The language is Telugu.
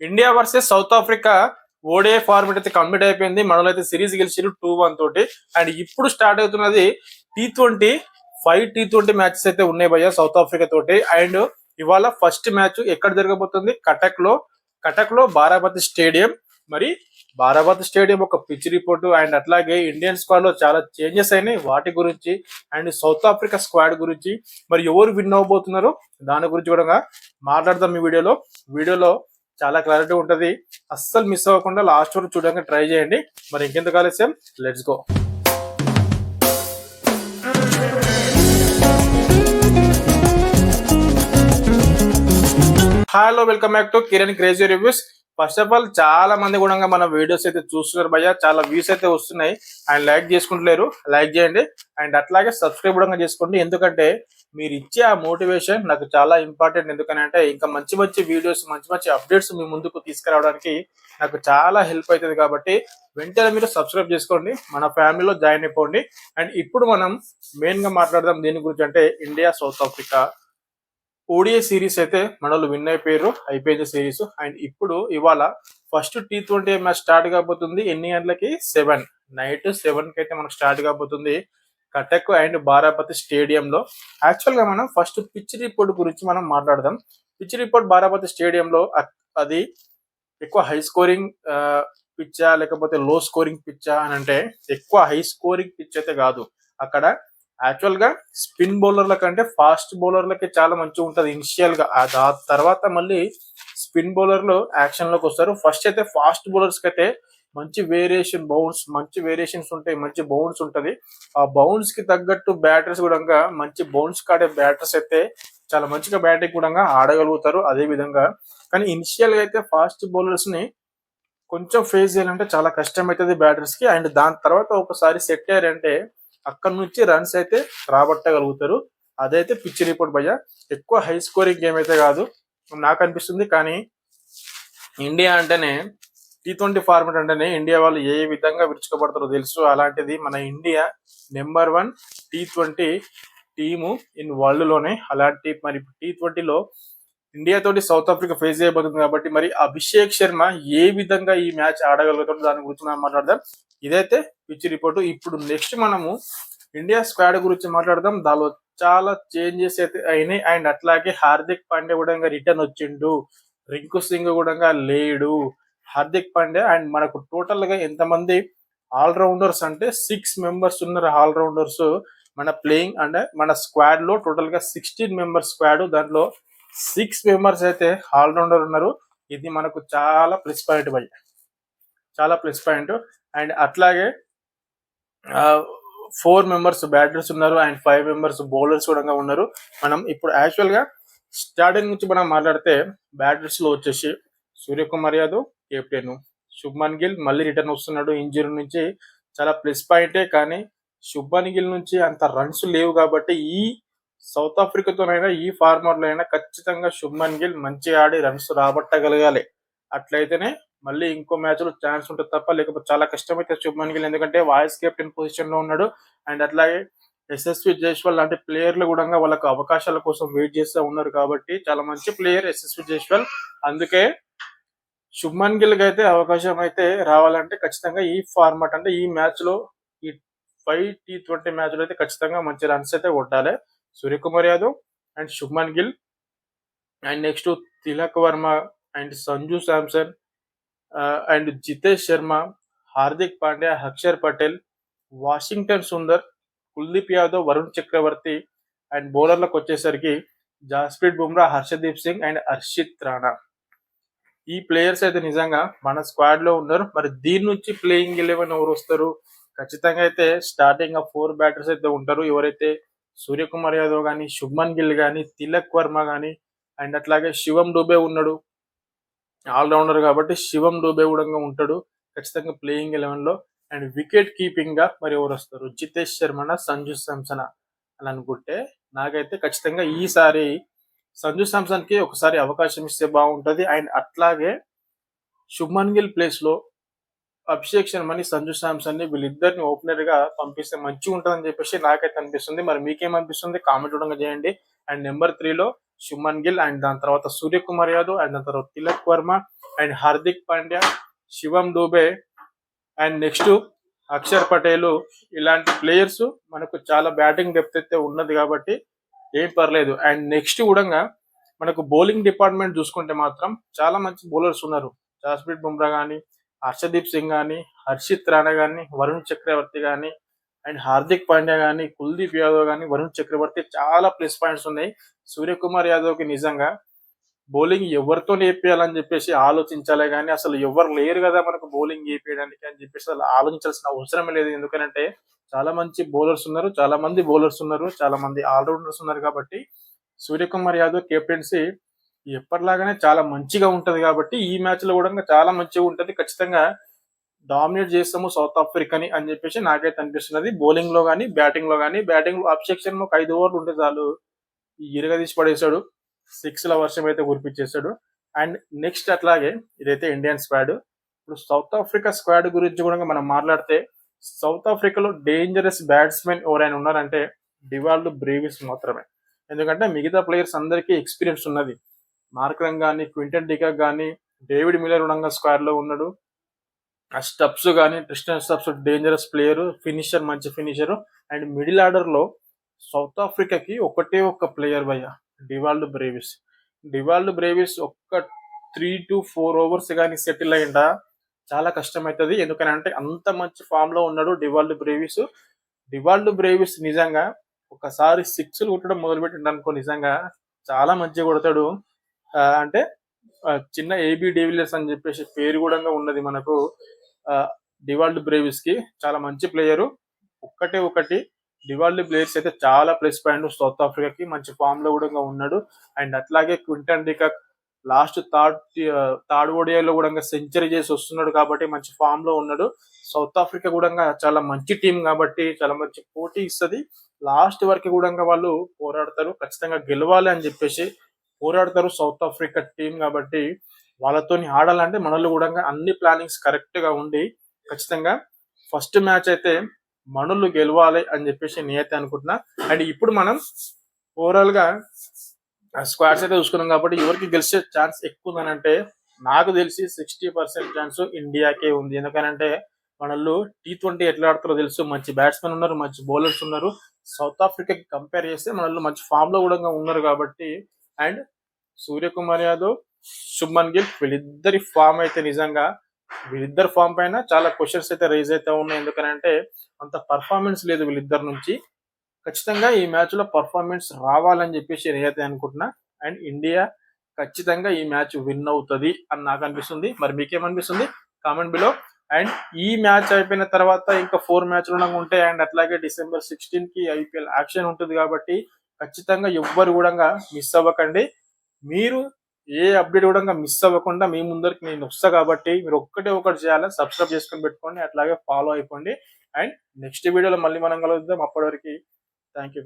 India versus south Africa ODI format అయితే కంప్లీట్ అయిపోయింది. మనలో అయితే సిరీస్ గెలిచారు 2-1 తోటి. అండ్ ఇప్పుడు స్టార్ట్ అవుతున్నది T20 5 T20 మ్యాచెస్ అయితే ఉన్నాయి భయ్య సౌత్ ఆఫ్రికా తోటి. అండ్ ఇవాళ ఫస్ట్ మ్యాచ్ ఎక్కడ జరగబోతుంది? కటక్ లో బారామతి స్టేడియం. మరి బారామతి స్టేడియం ఒక పిచ్ రిపోర్టు అండ్ అట్లాగే ఇండియన్ స్క్వాడ్ లో చాలా చేంజెస్ అయినాయి వాటి గురించి, అండ్ సౌత్ ఆఫ్రికా స్క్వాడ్ గురించి, మరి ఎవరు విన్ అవబోతున్నారు దాని గురించి కూడా మాట్లాడదాం ఈ వీడియోలో చాలా క్లారిటీ ఉంటది. అస్సలు మిస్ అవ్వకుండా లాస్ట్ వరకు చూడడానికి ట్రై చేయండి. మరి ఇంకెందుకు ఆలస్యం, let's go. Hello, welcome back to Kiran crazy reviews. First of all చాలా మంది కూడా మన వీడియోస్ అయితే చూస్తున్నారు భయ్య, చాలా వ్యూస్ అయితే వస్తున్నాయి. అండ్ లైక్ చేసుకుంటలేరు, లైక్ చేయండి. అండ్ అట్లాగే సబ్స్క్రైబ్ కూడా చేసుకోండి, ఎందుకంటే మీరు ఇచ్చే ఆ మోటివేషన్ నాకు చాలా ఇంపార్టెంట్. ఎందుకంటే ఇంకా మంచి మంచి వీడియోస్, మంచి మంచి అప్డేట్స్ మీ ముందుకు తీసుకురావడానికి నాకు చాలా హెల్ప్ అవుతుంది. కాబట్టి వెంటనే మీరు సబ్స్క్రైబ్ చేసుకోండి, మన ఫ్యామిలీలో జాయిన్ అయిపోండి. అండ్ ఇప్పుడు మనం మెయిన్ గా మాట్లాడదాం దేని గురించి అంటే India south Africa ODI series అయితే మనోళ్ళు విన్ అయిపోయింది సిరీస్. అండ్ ఇప్పుడు ఇవాళ ఫస్ట్ T20 మ్యాచ్ స్టార్ట్ కాబోతుంది. ఎన్ని గంటలకి? 7 నైట్ 7 కి అయితే మనకు స్టార్ట్ కాబోతుంది కటక్ అండ్ బారాపతి స్టేడియంలో. యాక్చువల్ గా మనం ఫస్ట్ పిచ్ రిపోర్ట్ గురించి మనం మాట్లాడదాం. పిచ్ రిపోర్ట్ బారాపతి స్టేడియంలో అది ఎక్కువ హై స్కోరింగ్ పిచ్చా లేకపోతే లో స్కోరింగ్ పిచ్చా అని అంటే, ఎక్కువ హై స్కోరింగ్ పిచ్ అయితే కాదు. అక్కడ యాక్చువల్ గా స్పిన్ బౌలర్ల కంటే ఫాస్ట్ బౌలర్లకి చాలా మంచిగా ఉంటది ఇనిషియల్ గా. ఆ తర్వాత మళ్ళీ స్పిన్ బౌలర్లు యాక్షన్ లోకి వస్తారు. ఫస్ట్ అయితే ఫాస్ట్ బౌలర్స్ కి అయితే మంచి వేరియేషన్స్ ఉంటాయి, మంచి బౌన్స్ ఉంటది. ఆ బౌన్స్ కి తగ్గట్టు బ్యాటర్స్ కూడా మంచి బౌన్స్ కాడే బ్యాటర్స్ అయితే చాలా మంచిగా బ్యాటింగ్ కూడా ఆడగలుగుతారు. అదే విధంగా కానీ ఇనిషియల్ గా అయితే ఫాస్ట్ బౌలర్స్ ని కొంచెం ఫేస్ చేయాలంటే చాలా కష్టం అవుతుంది బ్యాటర్స్ కి. అండ్ దాని తర్వాత ఒకసారి సెట్ అయ్యారంటే అక్కడ నుంచి రన్స్ అయితే రాబట్టగలుగుతారు. అదైతే పిచ్ రిపోర్ట్ భయ్య. ఎక్కువ హై స్కోరింగ్ గేమ్ అయితే కాదు నాకు అనిపిస్తుంది. కానీ ఇండియా అంటేనే T20 ఫార్మెట్ అంటేనే ఇండియా వాళ్ళు ఏ విధంగా విరుచుకోబడతారో తెలుసు. అలాంటిది మన India number 1 T20 team in world లోనే. అలాంటి మరి T20లో ఇండియా తోటి సౌత్ ఆఫ్రికా ఫేస్ చేయబోతుంది. కాబట్టి మరి అభిషేక్ శర్మ ఏ విధంగా ఈ మ్యాచ్ ఆడగలుగుతాడో దాని గురించి మనం మాట్లాడదాం. ఇదైతే పిచ్ రిపోర్ట్. ఇప్పుడు నెక్స్ట్ మనము ఇండియా స్క్వాడ్ గురించి మాట్లాడదాం. దానిలో చాలా చేంజెస్ అయితే అయినాయి. అండ్ అట్లాగే హార్దిక్ పాండ్యా కూడా రిటర్న్ వచ్చిండు, రింకు సింగ్ కూడా లేడు, హార్దిక్ పాండ్యా. అండ్ మనకు టోటల్ గా ఎంతమంది ఆల్రౌండర్స్ అంటే 6 మెంబర్స్ ఉన్నారు ఆల్రౌండర్స్ మన ప్లేయింగ్. అంటే మన స్క్వాడ్ లో టోటల్ గా 16 మెంబర్స్ స్క్వాడ్, దాంట్లో 6 మెంబర్స్ అయితే ఆల్రౌండర్ ఉన్నారు. ఇది మనకు చాలా ప్లస్ పాయింట్ భయ్, చాలా ప్లస్ పాయింట్. అండ్ అట్లాగే 4 మెంబర్స్ బ్యాటర్స్ ఉన్నారు అండ్ 5 మెంబర్స్ బౌలర్స్ కూడా ఉన్నారు. మనం ఇప్పుడు యాక్చువల్ గా స్టార్టింగ్ నుంచి మనం మాట్లాడితే బ్యాటర్స్ లో వచ్చేసి సూర్యకుమార్ యాదవ్ కెప్టెన్, శుభ్మన్ గిల్ మళ్ళీ రిటర్న్ వస్తున్నాడు ఇంజరీ నుంచి, చాలా ప్లస్ పాయింటే. కానీ శుభ్మన్ గిల్ నుంచి అంత రన్స్ లేవు కాబట్టి ఈ సౌత్ ఆఫ్రికాతోనైనా ఈ ఫార్మర్ లో అయినా ఖచ్చితంగా శుభ్మన్ గిల్ మంచిగా ఆడి రన్స్ రాబట్టగలగాలి. అట్లయితేనే మళ్ళీ ఇంకో మ్యాచ్ లో ఛాన్స్ ఉంటుంది తప్ప లేకపోతే చాలా కష్టమైతే శుభ్మన్ గిల్, ఎందుకంటే వాయిస్ కెప్టెన్ పొజిషన్ లో ఉన్నాడు. అండ్ అట్లాగే ఎస్ఎస్వి జైస్వాల్ లాంటి ప్లేయర్లు కూడా వాళ్ళకు అవకాశాల కోసం వెయిట్ చేస్తూ ఉన్నారు. కాబట్టి చాలా మంచి ప్లేయర్ ఎస్ఎస్వి జైస్వాల్. అందుకే శుభ్మన్ గిల్ అయితే అవకాశం అయితే రావాలంటే ఖచ్చితంగా ఈ ఫార్మాట్ అంటే ఈ మ్యాచ్ లో ఈ 5 T20 మ్యాచ్ లో అయితే ఖచ్చితంగా మంచి రన్స్ అయితే కొట్టాలి Suryakumar Yadav and Shubman Gill. And next Tilak Varma and Sanju Samson and Jitesh Sharma, Hardik Pandya, Axar Patel, Washington Sundar, Kuldeep Yadav, Varun Chakravarthy. And బౌలర్లకు వచ్చేసరికి జాస్ప్రీత్ బుమ్రా, హర్షదీప్ సింగ్ అండ్ హర్షిత్ రాణా. ఈ ప్లేయర్స్ అయితే నిజంగా మన స్క్వాడ్ లో ఉన్నారు. మరి దీని నుంచి ప్లేయింగ్ 11 ఎవరు వస్తారు? ఖచ్చితంగా అయితే స్టార్టింగ్ 4 బ్యాటర్స్ అయితే ఉంటారు. ఎవరైతే సూర్యకుమార్ యాదవ్ కానీ, శుభ్మన్ గిల్ కానీ, తిలక్ వర్మ కానీ, అండ్ అట్లాగే శివం డూబే ఉన్నాడు ఆల్రౌండర్ కాబట్టి శివం డూబే కూడా ఉంటాడు ఖచ్చితంగా ప్లేయింగ్ 11 లో. అండ్ వికెట్ కీపింగ్ గా మరి ఎవరు వస్తారు? జితేష్ శర్మన, సంజు శాంసన్ అని అనుకుంటే నాకైతే ఖచ్చితంగా ఈసారి సంజు శాంసన్ కి ఒకసారి అవకాశం ఇస్తే బాగుంటది. అండ్ అట్లాగే శుభ్మన్ గిల్ ప్లేస్ లో అభిషేక్ శర్మని, సంజు శాంసన్ ని వీళ్ళిద్దరిని ఓపెనర్ గా పంపిస్తే మంచిగా ఉంటుందని చెప్పేసి నాకైతే అనిపిస్తుంది. మరి మీకేమనిపిస్తుంది కామెంట్ కూడా చేయండి. అండ్ నెంబర్ 3 లో శుభ్మన్ గిల్ అండ్ దాని తర్వాత సూర్యకుమార్ యాదవ్ అండ్ దాని తర్వాత Tilak Varma and Hardik Pandya, Shivam Dube and next Akshar Patel. ఇలాంటి ప్లేయర్స్ మనకు చాలా బ్యాటింగ్ డెప్త్ అయితే ఉన్నది కాబట్టి ఏం పర్లేదు. అండ్ నెక్స్ట్ కూడా మనకు బౌలింగ్ డిపార్ట్మెంట్ చూసుకుంటే మాత్రం చాలా మంచి బౌలర్స్ ఉన్నారు. జాస్ప్రీత్ బుమ్రా కానీ, హర్షదీప్ సింగ్ కానీ, హర్షిత్ రాణా కానీ, వరుణ్ చక్రవర్తి కానీ అండ్ హార్దిక్ పాండ్యా కానీ, కుల్దీప్ యాదవ్ కానీ, వరుణ్ చక్రవర్తి చాలా ప్లస్ పాయింట్స్ ఉన్నాయి. సూర్యకుమార్ యాదవ్ కి నిజంగా బౌలింగ్ ఎవరితో వేపియాలని చెప్పేసి ఆలోచించాలే కానీ అసలు ఎవరు లేరు కదా మనకు బౌలింగ్ వేపించడానికి అని చెప్పేసి అసలు ఆలోచించాల్సిన అవసరం లేదు. ఎందుకంటే చాలా మంచి బౌలర్స్ ఉన్నారు, చాలా మంది బౌలర్స్ ఉన్నారు, చాలా మంది ఆల్రౌండర్స్ ఉన్నారు కాబట్టి సూర్యకుమార్ యాదవ్ కెప్టెన్సీ ఎప్పటిలాగానే చాలా మంచిగా ఉంటది కాబట్టి ఈ మ్యాచ్ లో కూడా చాలా మంచిగా ఉంటది. ఖచ్చితంగా డామినేట్ చేస్తాము సౌత్ ఆఫ్రికాని అని చెప్పేసి నాకైతే అనిపిస్తున్నది. బౌలింగ్ లో కానీ బ్యాటింగ్ లో కానీ. బ్యాటింగ్ లో అబ్సెక్షన్ ఒక 5 ఓవర్లు ఉంటే చాలు ఇరగదీసి పడేశాడు, 6ల వర్షం అయితే కురిపించేశాడు. అండ్ నెక్స్ట్ అట్లాగే ఇదైతే ఇండియన్ స్క్వాడ్. ఇప్పుడు సౌత్ ఆఫ్రికా స్క్వాడ్ గురించి కూడా మనం మాట్లాడితే సౌత్ ఆఫ్రికాలో డేంజరస్ బ్యాట్స్మెన్ ఎవరైనా ఉన్నారంటే డివాల్డ్ బ్రేవిస్ మాత్రమే. ఎందుకంటే మిగతా ప్లేయర్స్ అందరికీ ఎక్స్పీరియన్స్ ఉన్నది. మార్క్రమ్ కానీ, క్వింటన్ డికాక్ కానీ, డేవిడ్ మిల్లర్ ఉండగా స్క్వాడ్ లో ఉన్నాడు. ఆ స్టబ్స్ కానీ, Tristan Stubbs dangerous player, finisher మంచి ఫినిషర్. అండ్ మిడిల్ ఆర్డర్ లో సౌత్ ఆఫ్రికాకి ఒకటే ఒక్క ప్లేయర్ భయ్య, డివాల్డ్ బ్రేవిస్. డివాల్డ్ బ్రేవిస్ ఒక్క 3 to 4 ఓవర్స్ కానీ సెటిల్ అయ్యిందా చాలా కష్టం అవుతుంది. ఎందుకనంటే అంత మంచి ఫామ్ లో ఉన్నాడు డివాల్డ్ బ్రేవిస్. డివాల్డ్ బ్రేవిస్ నిజంగా ఒకసారి 6లు కొట్టడం మొదలుపెట్టిండు అనుకో నిజంగా చాలా మంచిగా కొడతాడు. అంటే చిన్న ఏబి డేవిలియర్స్ అని చెప్పేసి పేరు కూడా ఉన్నది మనకు డివాల్డ్ బ్రేవిస్ కి. చాలా మంచి ప్లేయరు. ఒకటి డివాల్డ్ ప్లేయర్స్ అయితే చాలా ప్లస్ పాయింట్ సౌత్ ఆఫ్రికాకి. మంచి ఫామ్ లో కూడా ఉన్నాడు. అండ్ అట్లాగే క్వింటన్ డికాక్ లాస్ట్ థర్డ్ ఓడిఐలో కూడా సెంచరీ చేసి వస్తున్నాడు కాబట్టి మంచి ఫామ్ లో ఉన్నాడు. సౌత్ ఆఫ్రికా కూడా చాలా మంచి టీం కాబట్టి చాలా మంచి పోటీ ఇస్తుంది. లాస్ట్ వరకు కూడా వాళ్ళు పోరాడతారు, ఖచ్చితంగా గెలవాలి అని చెప్పేసి పోరాడతారు సౌత్ ఆఫ్రికా టీం కాబట్టి వాళ్ళతో ఆడాలంటే మనలో కూడా అన్ని ప్లానింగ్స్ కరెక్ట్ గా ఉండి ఖచ్చితంగా ఫస్ట్ మ్యాచ్ అయితే మనలు గెలవాలి అని చెప్పేసి నేనైతే అనుకుంటున్నా. అండ్ ఇప్పుడు మనం ఓవరాల్ గా స్క్వాడ్స్ అయితే చూసుకున్నాం కాబట్టి ఎవరికి గెలిచే ఛాన్స్ ఎక్కువ ఉందనంటే నాకు తెలిసి 60% ఛాన్స్ ఇండియాకే ఉంది. ఎందుకనంటే మనల్ని T20 ఎట్లా ఆడుతారో తెలుసు, మంచి బ్యాట్స్మెన్ ఉన్నారు, మంచి బౌలర్స్ ఉన్నారు. సౌత్ ఆఫ్రికాకి కంపేర్ చేస్తే మనల్ని మంచి ఫామ్ లో కూడా ఉన్నారు కాబట్టి. అండ్ సూర్యకుమార్ యాదవ్, శుభ్మన్ గిల్ వీళ్ళిద్దరి ఫామ్ అయితే నిజంగా వీళ్ళిద్దరు ఫామ్ పైన చాలా క్వశ్చన్స్ అయితే రేజ్ అయితే ఉన్నాయి. ఎందుకంటే అంత పర్ఫార్మెన్స్ లేదు వీళ్ళిద్దరి నుంచి. ఖచ్చితంగా ఈ మ్యాచ్ లో పర్ఫార్మెన్స్ రావాలని చెప్పేసి నేనైతే అనుకుంటున్నా. అండ్ ఇండియా ఖచ్చితంగా ఈ మ్యాచ్ విన్ అవుతుంది అని నాకు అనిపిస్తుంది. మరి మీకేమనిపిస్తుంది కామెంట్ బిలో. అండ్ ఈ మ్యాచ్ అయిపోయిన తర్వాత ఇంకా 4 మ్యాచ్లు ఉంటాయి. అండ్ అట్లాగే December 16 కి IPL యాక్షన్ ఉంటుంది కాబట్టి ఖచ్చితంగా ఎవ్వరు కూడా మిస్ అవ్వకండి. మీరు ఏ అప్డేట్ కూడా మిస్ అవ్వకుండా మీ ముందరికి నేను వస్తా కాబట్టి మీరు ఒకటి చేయాలి, సబ్స్క్రైబ్ చేసుకొని పెట్టుకోండి, అట్లాగే ఫాలో అయిపోండి. అండ్ నెక్స్ట్ వీడియోలో మళ్ళీ మనం కలుద్దాం. అప్పటి వరకు థ్యాంక్ యూ.